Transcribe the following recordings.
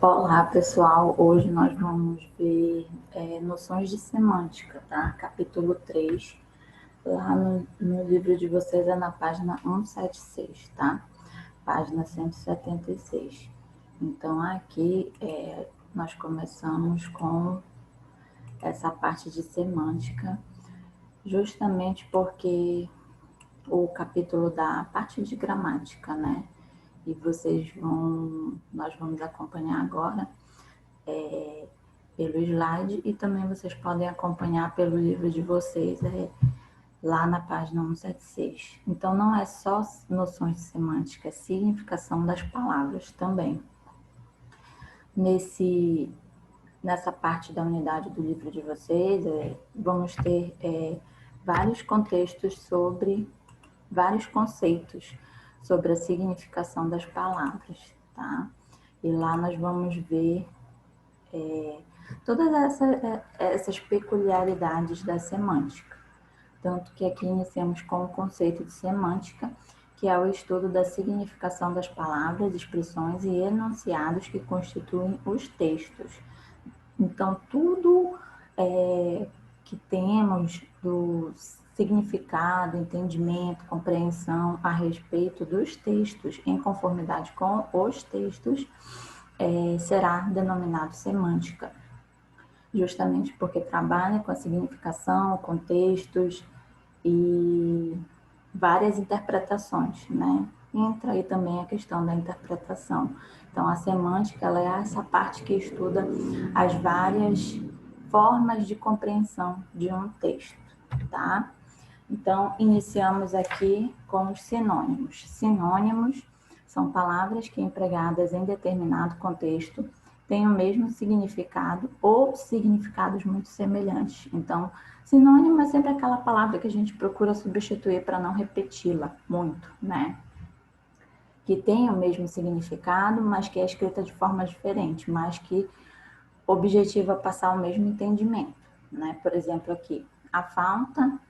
Olá, pessoal. Hoje nós vamos ver noções de semântica, tá? Capítulo 3. Lá no livro de vocês é na página 176, tá? Página 176. Então, aqui nós começamos com essa parte de semântica, justamente porque o capítulo da parte de gramática, né? E nós vamos acompanhar agora pelo slide e também vocês podem acompanhar pelo livro de vocês lá na página 176. Então, não é só noções de semântica, é significação das palavras também. Nessa parte da unidade do livro de vocês, vamos ter vários contextos sobre vários conceitos sobre a significação das palavras, tá? E lá nós vamos ver todas essas peculiaridades da semântica. Tanto que aqui iniciamos com o conceito de semântica, que é o estudo da significação das palavras, expressões e enunciados que constituem os textos. Então, tudo que temos do significado, entendimento, compreensão a respeito dos textos, em conformidade com os textos, será denominado semântica, justamente porque trabalha com a significação, contextos e várias interpretações, né? Entra aí também a questão da interpretação. Então, a semântica, ela é essa parte que estuda as várias formas de compreensão de um texto, tá? Então, iniciamos aqui com os sinônimos. Sinônimos são palavras que, empregadas em determinado contexto, têm o mesmo significado ou significados muito semelhantes. Então, sinônimo é sempre aquela palavra que a gente procura substituir para não repeti-la muito, né? Que tem o mesmo significado, mas que é escrita de forma diferente, mas que objetiva passar o mesmo entendimento, né? Por exemplo, aqui, a falta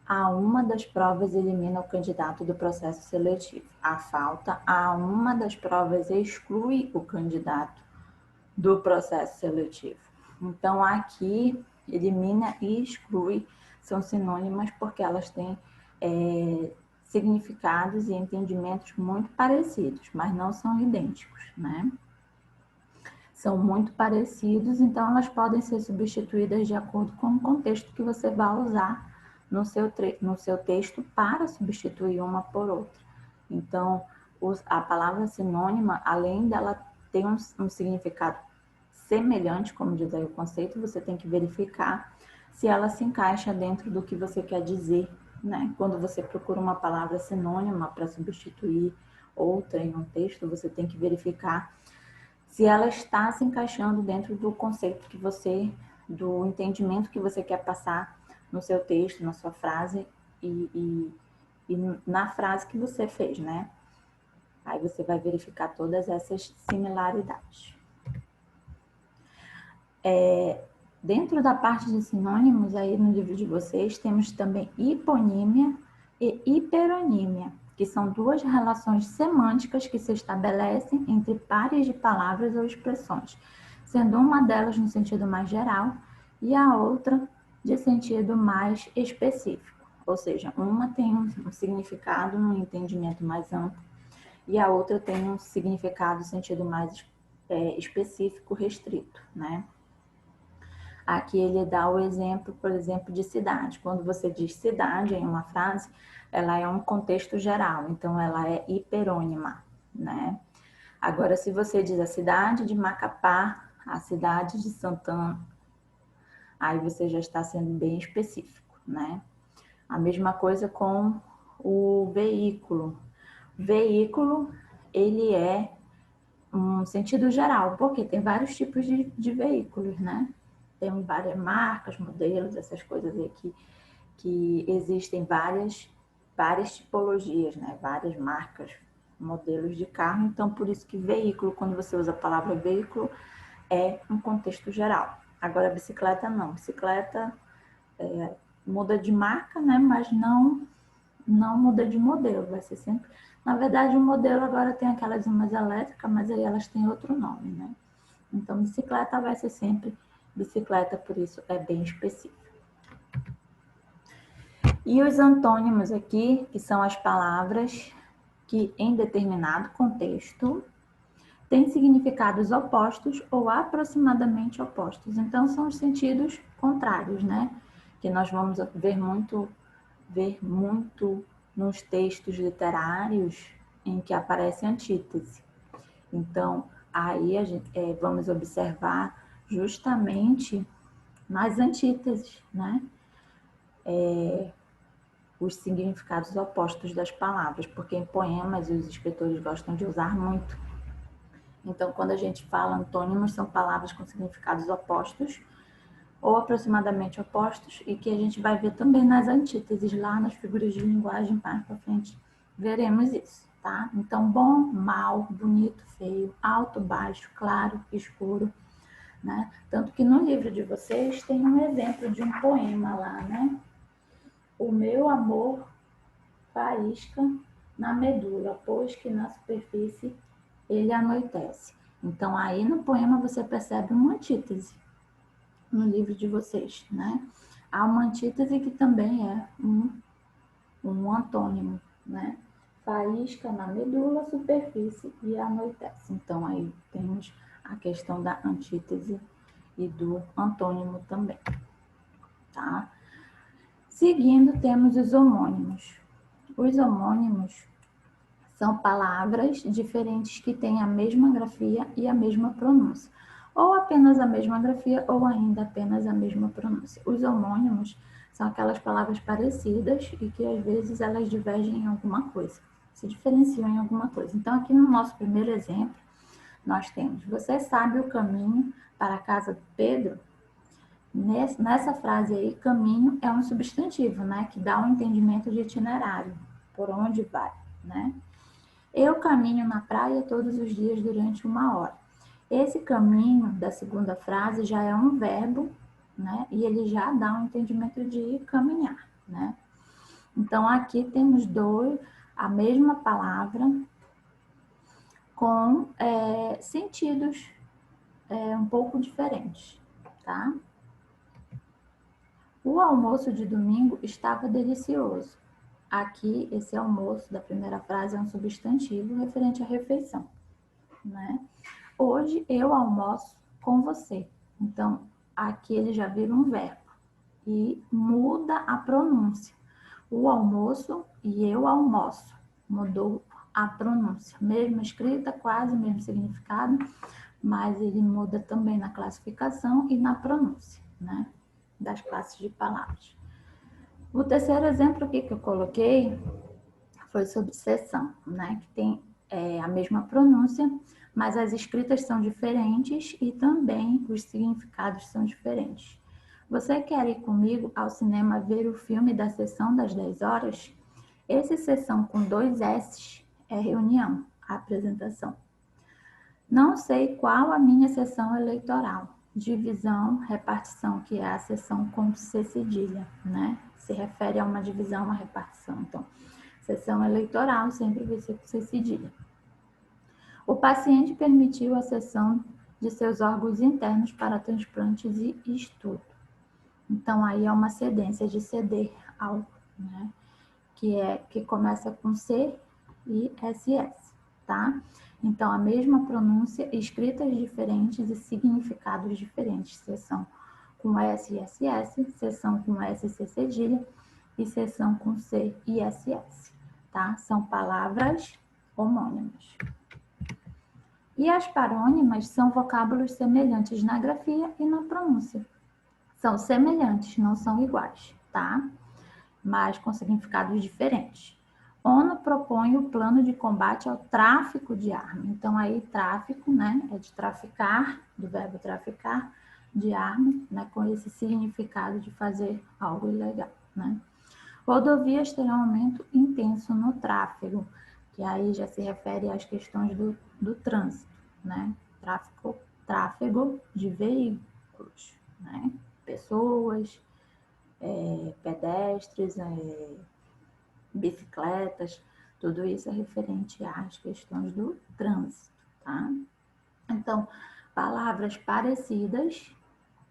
a uma das provas elimina o candidato do processo seletivo. A falta a uma das provas exclui o candidato do processo seletivo. Então, aqui, elimina e exclui são sinônimas porque elas têm significados e entendimentos muito parecidos, mas não são idênticos, né? São muito parecidos, então elas podem ser substituídas de acordo com o contexto que você vai usar no seu texto para substituir uma por outra. Então, a palavra sinônima, além dela ter um significado semelhante, como diz aí o conceito, você tem que verificar se ela se encaixa dentro do que você quer dizer, né? Quando você procura uma palavra sinônima para substituir outra em um texto, você tem que verificar se ela está se encaixando dentro do conceito do entendimento que você quer passar no seu texto, na sua frase e na frase que você fez, né? Aí você vai verificar todas essas similaridades. Dentro da parte de sinônimos, aí no livro de vocês, temos também hiponímia e hiperonímia, que são duas relações semânticas que se estabelecem entre pares de palavras ou expressões, sendo uma delas no sentido mais geral e a outra de sentido mais específico. Ou seja, uma tem um significado, um entendimento mais amplo, e a outra tem um significado, sentido mais específico, restrito, né? Aqui ele dá o exemplo, por exemplo, de cidade. Quando você diz cidade em uma frase, ela é um contexto geral, então ela é hiperônima, né? Agora, se você diz a cidade de Macapá, a cidade de Santana, aí você já está sendo bem específico, né? A mesma coisa com o veículo. Veículo, ele é um sentido geral, porque tem vários tipos de veículos, né? Tem várias marcas, modelos, essas coisas aí que existem várias tipologias, né? Várias marcas, modelos de carro. Então, por isso que veículo, quando você usa a palavra veículo, é um contexto geral. Agora, bicicleta não. Bicicleta muda de marca, né? Mas não muda de modelo. Vai ser sempre... Na verdade, o modelo agora tem aquelas umas elétricas, mas aí elas têm outro nome, né? Então, bicicleta vai ser sempre bicicleta, por isso é bem específico. E os antônimos aqui, que são as palavras que em determinado contexto têm significados opostos ou aproximadamente opostos. Então, são os sentidos contrários, né? Que nós vamos ver muito nos textos literários em que aparece antítese. Então, aí a gente, vamos observar justamente nas antíteses, né? Os significados opostos das palavras, porque em poemas os escritores gostam de usar muito. Então, quando a gente fala antônimos, são palavras com significados opostos ou aproximadamente opostos, e que a gente vai ver também nas antíteses, lá nas figuras de linguagem, mais para frente, veremos isso, tá? Então, bom, mal, bonito, feio, alto, baixo, claro, escuro, né? Tanto que no livro de vocês tem um exemplo de um poema lá, né? O meu amor faísca na medula, pois que na superfície ele anoitece. Então, aí no poema você percebe uma antítese no livro de vocês, né? Há uma antítese que também é um antônimo, né? Faísca na medula, superfície e anoitece. Então, aí temos a questão da antítese e do antônimo também, tá? Seguindo, temos os homônimos. Os homônimos são palavras diferentes que têm a mesma grafia e a mesma pronúncia, ou apenas a mesma grafia ou ainda apenas a mesma pronúncia. Os homônimos são aquelas palavras parecidas e que às vezes elas divergem em alguma coisa, se diferenciam em alguma coisa. Então, aqui no nosso primeiro exemplo, nós temos: você sabe o caminho para a casa do Pedro? Nessa frase aí, caminho é um substantivo, né, que dá um entendimento de itinerário, por onde vai, né? Eu caminho na praia todos os dias durante 1 hora. Esse caminho da segunda frase já é um verbo, né? E ele já dá um entendimento de caminhar, né? Então, aqui temos a mesma palavra com sentidos um pouco diferentes, tá? O almoço de domingo estava delicioso. Aqui, esse almoço da primeira frase é um substantivo referente à refeição, né? Hoje eu almoço com você. Então, aqui ele já vira um verbo e muda a pronúncia. O almoço e eu almoço. Mudou a pronúncia. Mesma escrita, quase mesmo significado, mas ele muda também na classificação e na pronúncia, né? Das classes de palavras. O terceiro exemplo aqui que eu coloquei foi sobre sessão, né? Que tem a mesma pronúncia, mas as escritas são diferentes e também os significados são diferentes. Você quer ir comigo ao cinema ver o filme da sessão das 10 horas? Esse sessão com 2 S é reunião, apresentação. Não sei qual a minha sessão eleitoral. Divisão, repartição, que é a sessão com C cedilha, né? Se refere a uma divisão, uma repartição. Então, sessão eleitoral sempre vai ser com C cedilha. O paciente permitiu a cessão de seus órgãos internos para transplantes e estudo. Então, aí é uma cedência de ceder algo, né? Que começa com C e SS, tá? Então, a mesma pronúncia, escritas diferentes e significados diferentes. Seção com S e SS, seção com S e C cedilha e seção com C e SS, tá? São palavras homônimas. E as parônimas são vocábulos semelhantes na grafia e na pronúncia. São semelhantes, não são iguais, tá? Mas com significados diferentes. ONU propõe o plano de combate ao tráfico de armas. Então, aí, tráfico, né, é de traficar, do verbo traficar, de arma, né, com esse significado de fazer algo ilegal, né. Rodovias terão aumento intenso no tráfego, que aí já se refere às questões do trânsito, né, tráfego de veículos, né, pessoas, pedestres, bicicletas, tudo isso é referente às questões do trânsito, tá? Então, palavras parecidas,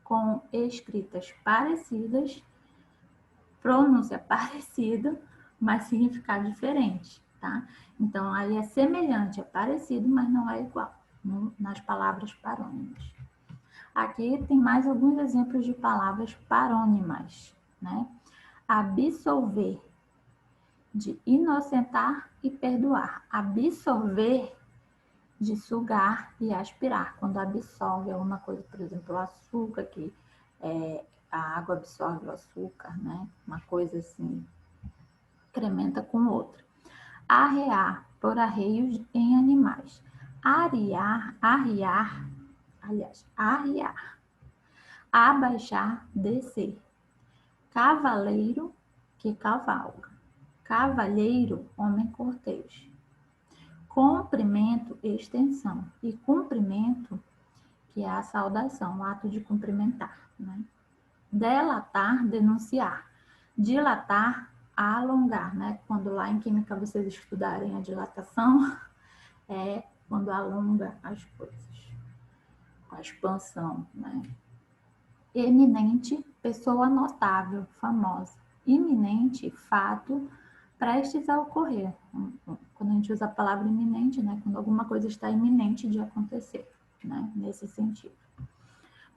com escritas parecidas, pronúncia parecida, mas significado diferente, tá? Então, aí é semelhante, é parecido, mas não é igual nas palavras parônimas. Aqui tem mais alguns exemplos de palavras parônimas, né? Absolver, de inocentar e perdoar. Absorver, de sugar e aspirar. Quando absorve alguma coisa, por exemplo, o açúcar, que a água absorve o açúcar, né? Uma coisa assim, incrementa com outra. Arrear, por arreios em animais. Arriar, abaixar, descer. Cavaleiro, que cavalga. Cavalheiro, homem cortês. Comprimento, extensão. E cumprimento, que é a saudação, o ato de cumprimentar, né? Delatar, denunciar. Dilatar, alongar, né? Quando lá em química vocês estudarem a dilatação, é quando alonga as coisas, com a expansão, né? Eminente, pessoa notável, famosa. Iminente, fato prestes a ocorrer. Quando a gente usa a palavra iminente, né? Quando alguma coisa está iminente de acontecer, né? Nesse sentido.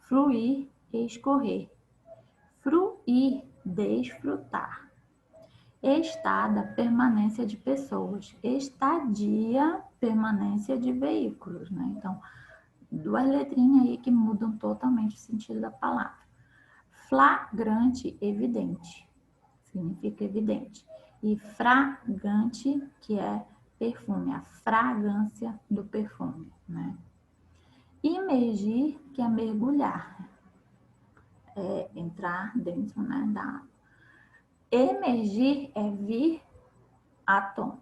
Fluir, escorrer. Fruir, desfrutar. Estada, permanência de pessoas. Estadia, permanência de veículos, né? Então, duas letrinhas aí que mudam totalmente o sentido da palavra. Flagrante, evidente. Significa evidente. E fragante, que é perfume, a fragrância do perfume, né? Imergir, que é mergulhar, é entrar dentro, né, da água. Emergir é vir à tona.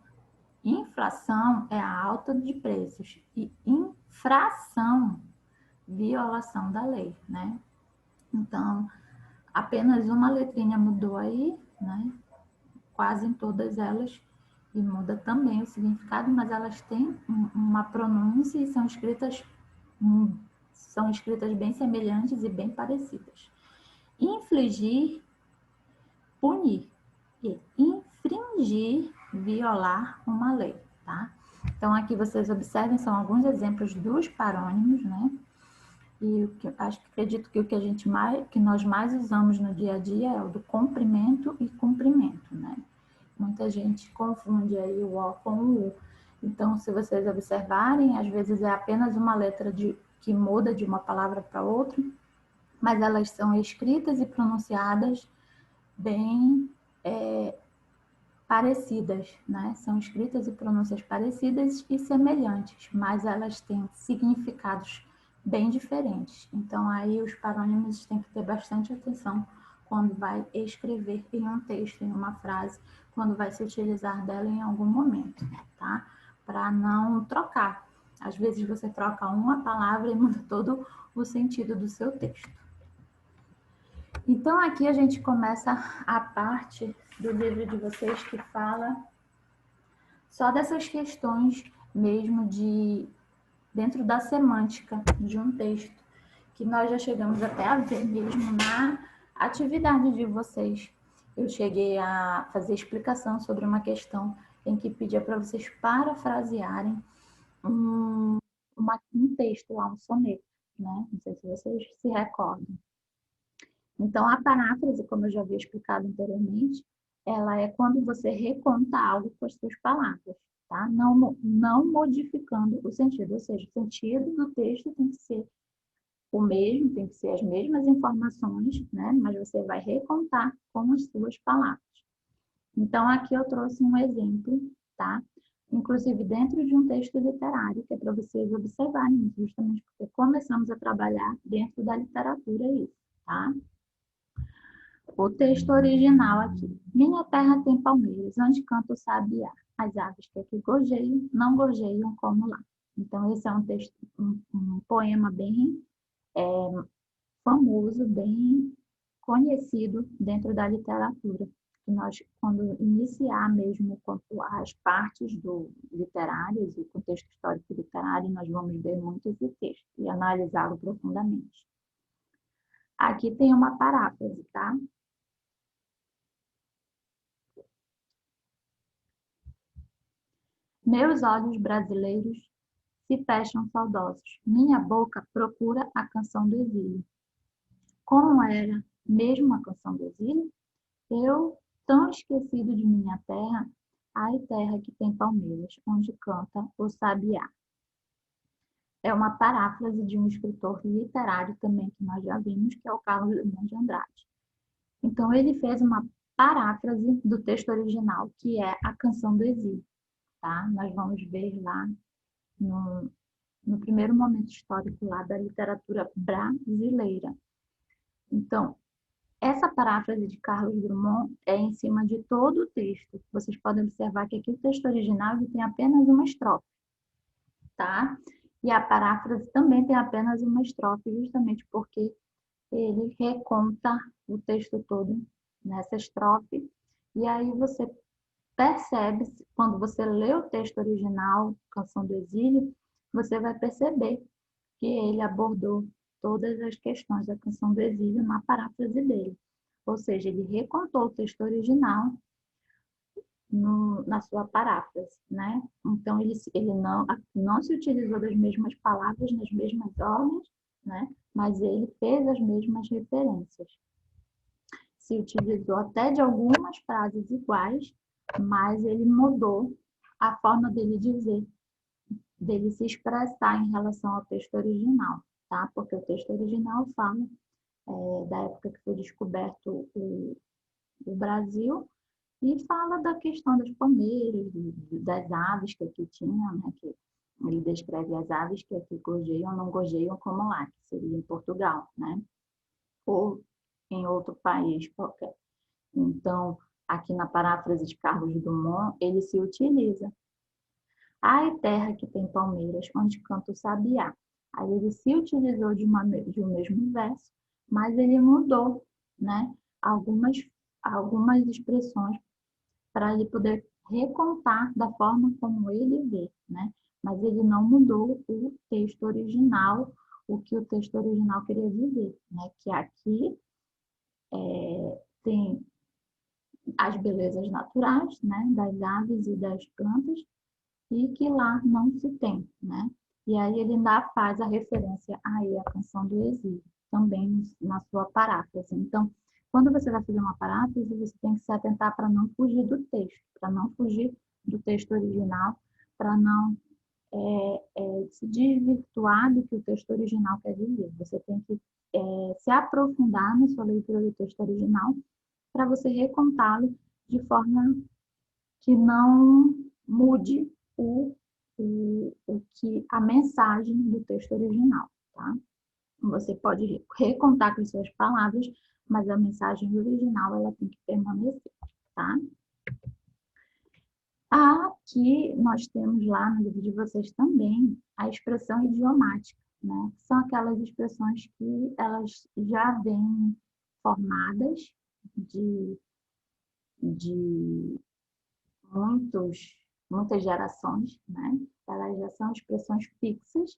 Inflação é a alta de preços e infração, violação da lei, né? Então, apenas uma letrinha mudou aí, né? Quase em todas elas, e muda também o significado, mas elas têm uma pronúncia e são escritas bem semelhantes e bem parecidas. Infligir, punir. E infringir, violar uma lei, tá? Então, aqui vocês observem, são alguns exemplos dos parônimos, né? E acredito que o que nós mais usamos no dia a dia é o do comprimento e cumprimento, né? Muita gente confunde aí o O com o U. Então, se vocês observarem, às vezes é apenas uma letra que muda de uma palavra para outra, mas elas são escritas e pronunciadas bem parecidas, né? São escritas e pronúncias parecidas e semelhantes, mas elas têm significados bem diferentes. Então, aí os parônimos têm que ter bastante atenção quando vai escrever em um texto, em uma frase, quando vai se utilizar dela em algum momento, tá? Para não trocar. Às vezes você troca uma palavra e muda todo o sentido do seu texto. Então, aqui a gente começa a parte do livro de vocês que fala só dessas questões mesmo dentro da semântica de um texto, que nós já chegamos até a ver mesmo na atividade de vocês. Eu cheguei a fazer explicação sobre uma questão em que pedia para vocês parafrasearem um texto lá, um soneto, né? Não sei se vocês se recordam. Então, a paráfrase, como eu já havia explicado anteriormente, ela é quando você reconta algo com as suas palavras, tá? Não modificando o sentido, ou seja, o sentido do texto tem que ser o mesmo, tem que ser as mesmas informações, né? Mas você vai recontar com as suas palavras. Então, aqui eu trouxe um exemplo, tá? Inclusive dentro de um texto literário, que é para vocês observarem, justamente porque começamos a trabalhar dentro da literatura isso, tá? O texto original aqui. Minha terra tem palmeiras, onde canta o sabiá. As aves que aqui gorjeiam, não gorjeiam como lá. Então, esse é um texto, um poema bem famoso, bem conhecido dentro da literatura. E nós, quando iniciar mesmo as partes literárias, o contexto histórico literário, nós vamos ver muito esse texto. E analisá-lo profundamente. Aqui tem uma paráfrase, tá? Meus olhos brasileiros se fecham saudosos. Minha boca procura a canção do exílio. Como era mesmo a canção do exílio? Eu, tão esquecido de minha terra, ai terra que tem palmeiras, onde canta o sabiá. É uma paráfrase de um escritor literário também que nós já vimos, que é o Carlos Drummond de Andrade. Então, ele fez uma paráfrase do texto original, que é a canção do exílio. Tá? Nós vamos ver lá no primeiro momento histórico lá da literatura brasileira. Então, essa paráfrase de Carlos Drummond é em cima de todo o texto. Vocês podem observar que aqui o texto original ele tem apenas uma estrofe, tá? E a paráfrase também tem apenas uma estrofe, justamente porque ele reconta o texto todo nessa estrofe. E aí você percebe, quando você lê o texto original, Canção do Exílio, você vai perceber que ele abordou todas as questões da Canção do Exílio na paráfrase dele. Ou seja, ele recontou o texto original na sua paráfrase, né? Então, ele não se utilizou das mesmas palavras, nas mesmas ordens, né? Mas ele fez as mesmas referências. Se utilizou até de algumas frases iguais, mas ele mudou a forma dele dizer, dele se expressar em relação ao texto original, tá? Porque o texto original fala da época que foi descoberto o Brasil e fala da questão das palmeiras, das aves que aqui tinha, né? Que ele descreve as aves que aqui gorjeiam ou não gorjeiam como lá, que seria em Portugal, né? Ou em outro país qualquer. Então, aqui na paráfrase de Carlos Drummond, ele se utiliza. Ai, terra que tem palmeiras, onde canta o sabiá. Aí ele se utilizou de um mesmo verso, mas ele mudou, né? Algumas expressões para ele poder recontar da forma como ele vê, né? Mas ele não mudou o texto original, o que o texto original queria dizer, né? Que aqui tem as belezas naturais, né? Das aves e das plantas, e que lá não se tem, né? E aí ele ainda faz a referência aí à canção do exílio, também na sua paráfrase. Então, quando você vai fazer uma paráfrase, você tem que se atentar para não fugir do texto, para não fugir do texto original, para não se desvirtuar do que o texto original quer dizer. Você tem que se aprofundar na sua leitura do texto original para você recontá-lo de forma que não mude a mensagem do texto original, tá? Você pode recontar com as suas palavras, mas a mensagem original ela tem que permanecer, tá? Aqui nós temos lá no livro de vocês também a expressão idiomática, né? São aquelas expressões que elas já vêm formadas de muitas gerações, né? Elas já são expressões fixas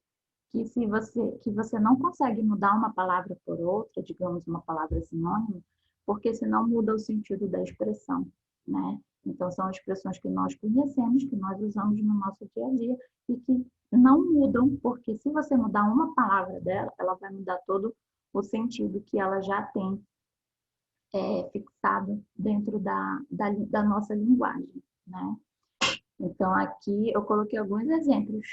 que você não consegue mudar uma palavra por outra, digamos uma palavra sinônima, porque senão muda o sentido da expressão, né? Então são expressões que nós conhecemos, que nós usamos no nosso dia a dia e que não mudam, porque se você mudar uma palavra dela, ela vai mudar todo o sentido que ela já tem fixado dentro da nossa linguagem, né? Então, aqui eu coloquei alguns exemplos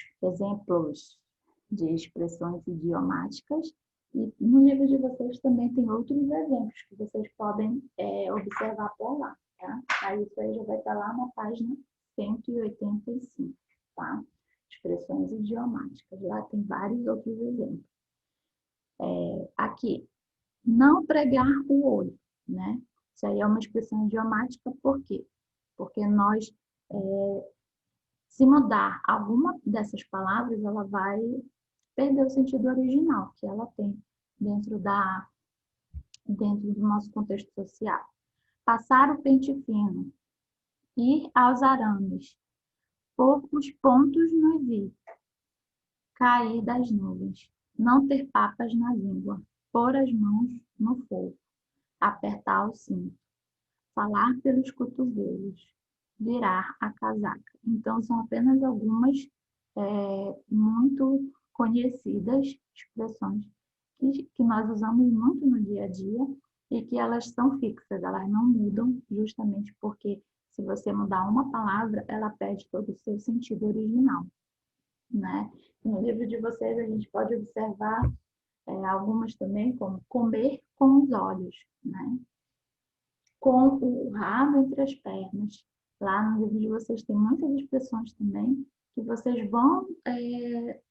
de expressões idiomáticas, e no livro de vocês também tem outros exemplos que vocês podem observar por lá, tá? Aí isso aí já vai estar lá na página 185, tá? Expressões idiomáticas. Lá tem vários outros exemplos. Aqui, não pregar o olho, né? Isso aí é uma expressão idiomática, por quê? Porque nós se mudar alguma dessas palavras, ela vai perder o sentido original que ela tem dentro do nosso contexto social. Passar o pente fino, ir aos arames, pôr os pontos nos is, cair das nuvens. não ter papas na língua, pôr as mãos no fogo, apertar o cinto, falar pelos cotovelos, virar a casaca. Então, são apenas algumas muito conhecidas expressões que nós usamos muito no dia a dia e que elas são fixas, elas não mudam justamente porque se você mudar uma palavra, ela perde todo o seu sentido original, né? No livro de vocês, a gente pode observar algumas também, como comer com os olhos, né? Com o rabo entre as pernas. Lá no livro de vocês tem muitas expressões também que vocês vão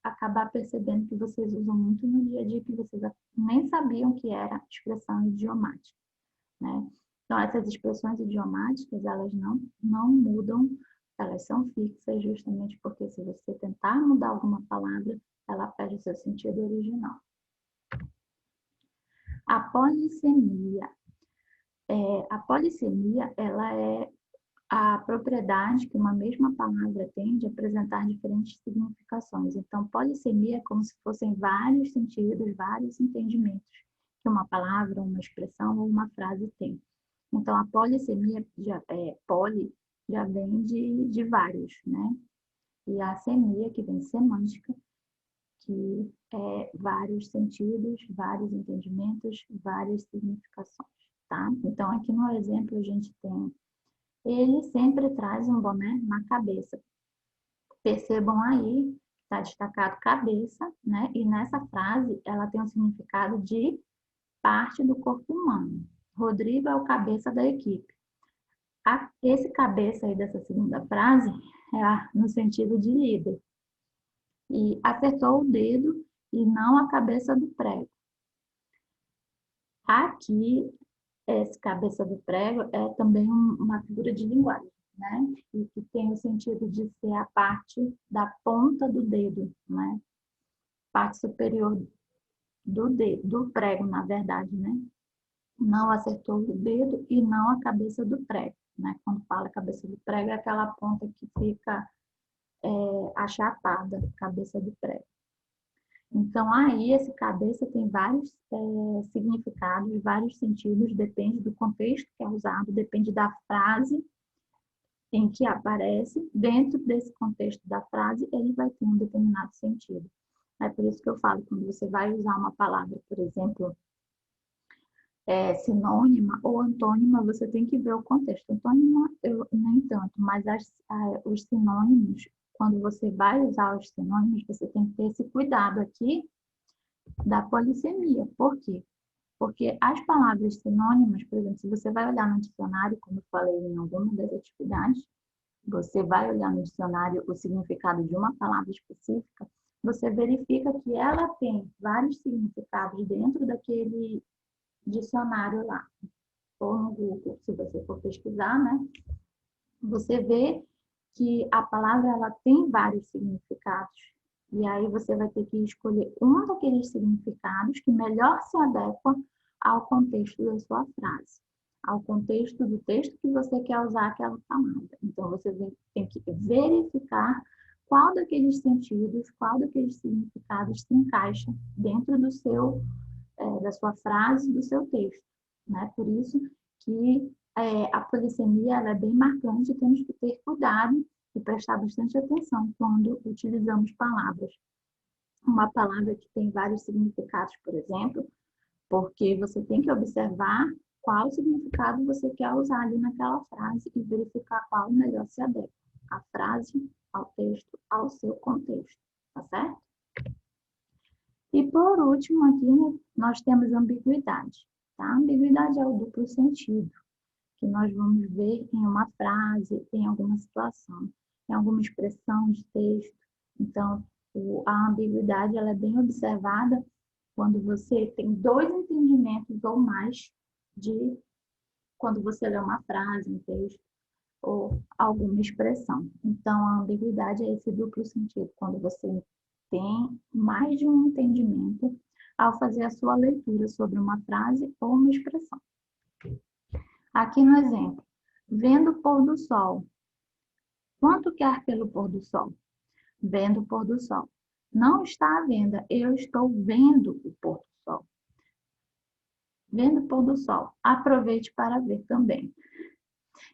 acabar percebendo que vocês usam muito no dia a dia, que vocês nem sabiam que era expressão idiomática, né? Então, essas expressões idiomáticas, elas não mudam, elas são fixas justamente porque se você tentar mudar alguma palavra, ela perde o seu sentido original. A polissemia. A polissemia, ela é a propriedade que uma mesma palavra tem de apresentar diferentes significações. Então, polissemia é como se fossem vários sentidos, vários entendimentos que uma palavra, uma expressão ou uma frase tem. Então, a polissemia, poli, já vem de vários, né? E a semia, que vem de semântica, que é vários sentidos, vários entendimentos, várias significações, tá? Então, aqui no exemplo, a gente tem ele sempre traz um boné na cabeça. Percebam aí, está destacado cabeça, né? E nessa frase, ela tem um significado de parte do corpo humano. Rodrigo é o cabeça da equipe. Esse cabeça aí dessa segunda frase é no sentido de líder. E acertou o dedo e não a cabeça do prego. Aqui, esse cabeça do prego é também uma figura de linguagem, né? E que tem o sentido de ser a parte da ponta do dedo, né? Parte superior do dedo, do prego, na verdade, né? Não acertou o dedo e não a cabeça do prego, né? Quando fala cabeça do prego, é aquela ponta que fica achatada, cabeça do prego. Então, aí, esse cabeça tem vários significados, vários sentidos, depende do contexto que é usado, depende da frase em que aparece. Dentro desse contexto da frase, ele vai ter um determinado sentido. É por isso que eu falo, quando você vai usar uma palavra, por exemplo, sinônima ou antônima, você tem que ver o contexto. Antônima, nem tanto, mas os sinônimos, quando você vai usar os sinônimos, você tem que ter esse cuidado aqui da polissemia. Por quê? Porque as palavras sinônimas, por exemplo, se você vai olhar no dicionário, como eu falei em alguma das atividades, você vai olhar no dicionário o significado de uma palavra específica, você verifica que ela tem vários significados dentro daquele dicionário lá. Ou no Google, se você for pesquisar, né? Você vê que a palavra ela tem vários significados. E aí você vai ter que escolher um daqueles significados que melhor se adequa ao contexto da sua frase, ao contexto do texto que você quer usar aquela palavra. Então, você tem que verificar qual daqueles sentidos, qual daqueles significados se encaixa dentro do da sua frase, do seu texto, né? Por isso que a polissemia ela é bem marcante e temos que ter cuidado e prestar bastante atenção quando utilizamos palavras. Uma palavra que tem vários significados, por exemplo, porque você tem que observar qual significado você quer usar ali naquela frase e verificar qual melhor se adequa à frase, ao texto, ao seu contexto, tá certo? E por último aqui nós temos ambiguidade, tá? Ambiguidade é o duplo sentido, que nós vamos ver em uma frase, em alguma situação, em alguma expressão de texto. Então, a ambiguidade ela é bem observada quando você tem dois entendimentos ou mais de quando você lê uma frase, um texto ou alguma expressão. Então, a ambiguidade é esse duplo sentido, quando você tem mais de um entendimento ao fazer a sua leitura sobre uma frase ou uma expressão. Aqui no exemplo, vendo o pôr do sol. Quanto quer pelo pôr do sol? Vendo o pôr do sol. não está à venda, eu estou vendo o pôr do sol. Vendo o pôr do sol. Aproveite para ver também.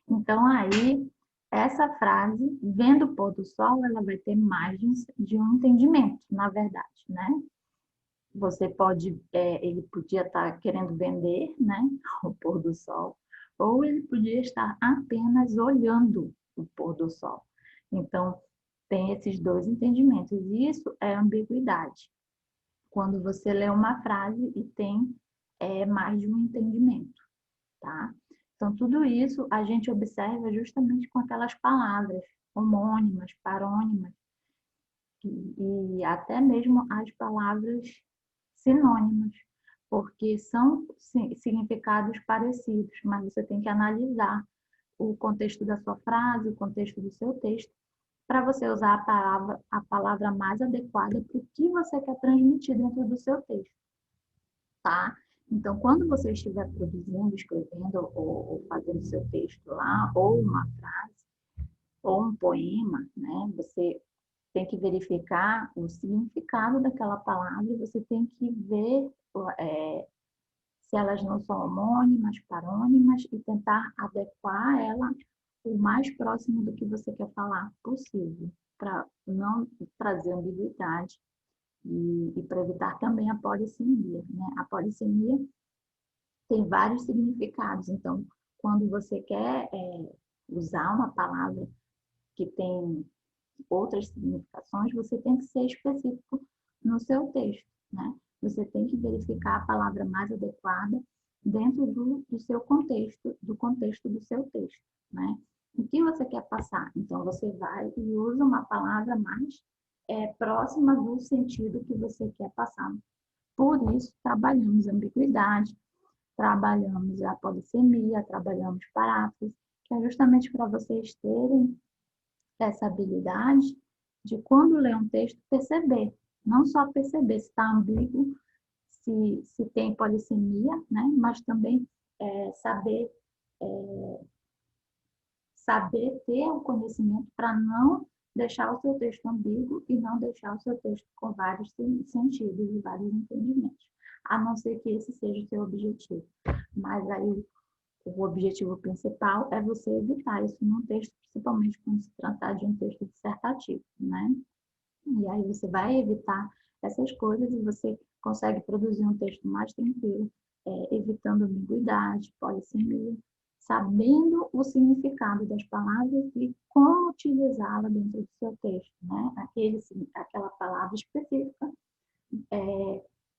Então, aí, essa frase, vendo o pôr do sol, ela vai ter mais de um entendimento, na verdade, né? Você pode, ele podia estar querendo vender, né, o pôr do sol, ou ele podia estar apenas olhando o pôr do sol. Então, tem esses dois entendimentos. E isso é ambiguidade. Quando você lê uma frase e tem mais de um entendimento, tá? Então, tudo isso a gente observa justamente com aquelas palavras homônimas, parônimas, e até mesmo as palavras sinônimas, porque são significados parecidos, mas você tem que analisar o contexto da sua frase, o contexto do seu texto, para você usar a palavra mais adequada para o que você quer transmitir dentro do seu texto, tá? Então, quando você estiver produzindo, escrevendo ou fazendo seu texto lá, ou uma frase, ou um poema, né? Você tem que verificar o significado daquela palavra, você tem que ver se elas não são homônimas, parônimas, e tentar adequar ela o mais próximo do que você quer falar possível, para não trazer ambiguidade e para evitar também a polissemia, né? A polissemia tem vários significados, então, quando você quer usar uma palavra que tem outras significações, você tem que ser específico no seu texto, né? Você tem que verificar a palavra mais adequada dentro do seu contexto, do contexto do seu texto, né? O que você quer passar? Então, você vai e usa uma palavra mais próxima do sentido que você quer passar. Por isso, trabalhamos ambiguidade, trabalhamos a polissemia, trabalhamos paráfrase, que é justamente para vocês terem essa habilidade de, quando ler um texto, perceber. Não só perceber se está ambíguo, se tem polissemia, né? Mas também saber ter o conhecimento para não deixar o seu texto ambíguo e não deixar o seu texto com vários sentidos e vários entendimentos. A não ser que esse seja o seu objetivo. Mas aí o objetivo principal é você evitar isso num texto, principalmente quando se tratar de um texto dissertativo, né? E aí você vai evitar essas coisas e você consegue produzir um texto mais tranquilo, evitando ambiguidade, polissemia, sabendo o significado das palavras e como utilizá-la dentro do seu texto, né? Aquela palavra específica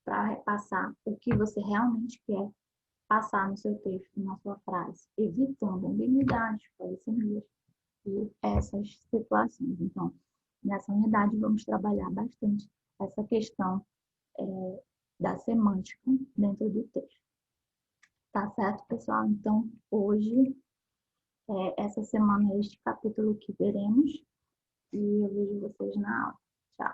para repassar o que você realmente quer passar no seu texto, na sua frase, evitando ambiguidades, polissemias e essas situações. Então, nessa unidade, vamos trabalhar bastante essa questão da semântica dentro do texto. Tá certo, pessoal? Então, hoje, essa semana, este capítulo que veremos, e eu vejo vocês na aula. Tchau!